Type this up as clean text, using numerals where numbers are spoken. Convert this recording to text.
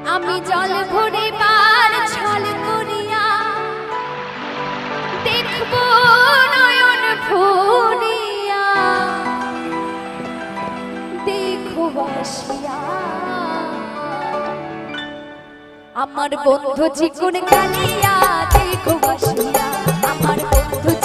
আমি জল ভরে বার ছল করিয়া দেখব নয়ন ভরিয়া দেখো বাসিয়া আমার বন্ধু চিকন কালিয়া দেখো বাসিয়া আমার বন্ধু